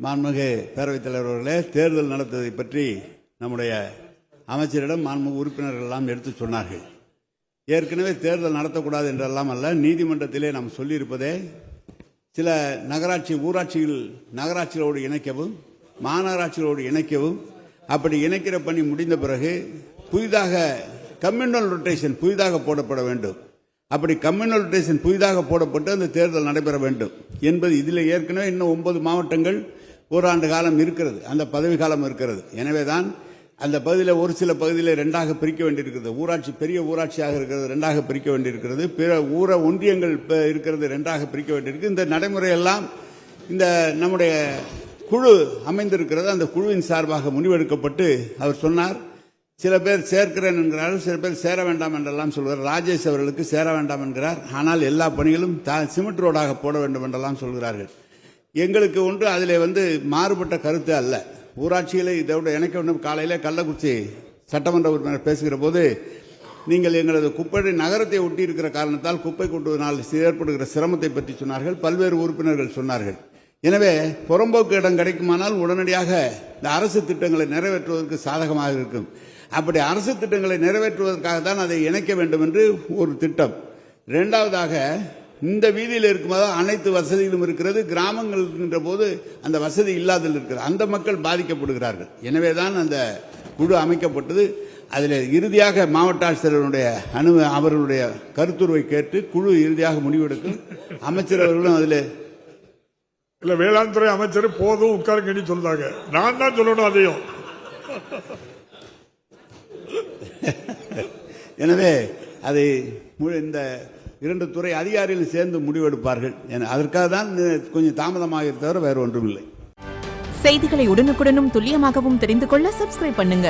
மாண்புமிகு பேரவைத் தலைவர் அவர்களே, தேர்தல் நடத்துவதை பற்றி நம்முடைய அமைச்சரிடம் மாண்புமிகு உறுப்பினர்கள் எல்லாம் எடுத்து சொன்னார்கள். ஏற்கனவே தேர்தல் நடத்தக்கூடாது என்றெல்லாம் அல்ல, நீதிமன்றத்திலே நாம் சொல்லியிருப்பதே சில ஊராட்சிகள் நகராட்சிகளோடு இணைக்கவும் மாநகராட்சிகளோடு இணைக்கவும், அப்படி இணைக்கிற பணி முடிந்த பிறகு புதிதாக கம்யூனல் ரொட்டேஷன் புதிதாக போடப்பட வேண்டும். அப்படி கம்யூனல் ரொட்டேஷன் புதிதாக போடப்பட்டு அந்த தேர்தல் நடைபெற வேண்டும் என்பது இதில் ஏற்கனவே இன்னும் 9 மாவட்டங்கள் ஓராண்டு காலம் இருக்கிறது, அந்த பதவி காலம் இருக்கிறது. எனவேதான் அந்த பகுதியில் ஒரு சில பகுதியில் 2ஆக பிரிக்க வேண்டியிருக்கிறது. ஊராட்சி பெரிய ஊராட்சியாக இருக்கிறது 2ஆக பிரிக்க வேண்டியிருக்கிறது. பிற ஒன்றியங்கள் இருக்கிறது 2ஆக பிரிக்க வேண்டியிருக்கு. இந்த நடைமுறையெல்லாம் இந்த நம்முடைய குழு அமைந்திருக்கிறது. அந்த குழுவின் சார்பாக முடிவெடுக்கப்பட்டு அவர் சொன்னார், சில பேர் சேர்க்கிறேன் என்கிறார்கள், சில பேர் சேர வேண்டாம் என்றெல்லாம் சொல்கிறார். ராஜேஷ் அவர்களுக்கு சேர வேண்டாம் என்கிறார். ஆனால் எல்லா பணிகளும் சிமெண்ட் ரோடாக போட வேண்டும் என்றெல்லாம் சொல்கிறார்கள். எங்களுக்கு ஒன்று அதில் மாறுபட்ட கருத்து அல்ல. ஊராட்சிகளை இதோட இணைக்க வேண்டும். காலையில் கள்ளக்குறிச்சி சட்டமன்ற உறுப்பினர் பேசுகிற போது, நீங்கள் எங்களது குப்பை நகரத்தை ஒட்டி இருக்கிற காரணத்தால் குப்பை கொட்டுவதனால் ஏற்படுகிற சிரமத்தை பற்றி சொன்னார்கள். பல்வேறு உறுப்பினர்கள் சொன்னார்கள். எனவே புறம்போக்கு இடம் கிடைக்குமானால் உடனடியாக இந்த அரசு திட்டங்களை நிறைவேற்றுவதற்கு சாதகமாக இருக்கும். அப்படி அரசு திட்டங்களை நிறைவேற்றுவதற்காக தான் அதை இணைக்க வேண்டும் என்று ஒரு திட்டம். இரண்டாவதாக, இந்த வீதியில் இருக்கும்போது அனைத்து வசதிகளும் இருக்கிறது. கிராமங்கள் இருக்கின்ற போது அந்த வசதி இல்லாதல் இருக்கிறது. அந்த மக்கள் பாதிக்கப்படுகிறார்கள். எனவேதான் அந்த குழு அமைக்கப்பட்டது. அதில் இறுதியாக மாவட்ட ஆட்சியர்களுடைய அவர்களுடைய கருத்துருவை கேட்டு குழு இறுதியாக முடிவெடுக்கும். அமைச்சர் அவர்களும் அதில் இல்ல, வேளாண் துறை அமைச்சர் போதும் உட்காருங்கன்னு சொல்றாங்க. நான் தான் சொல்லணும் அதையும். எனவே அதை இந்த 2 துறை அதிகாரிகள் சேர்ந்து முடிவெடுப்பார்கள். அதற்காக தான் கொஞ்சம் தாமதமாக தவிர வேறு ஒன்றும் இல்லை. செய்திகளை உடனுக்குடனும் துல்லியமாகவும் தெரிந்து கொள்ள சப்ஸ்கிரைப் பண்ணுங்க.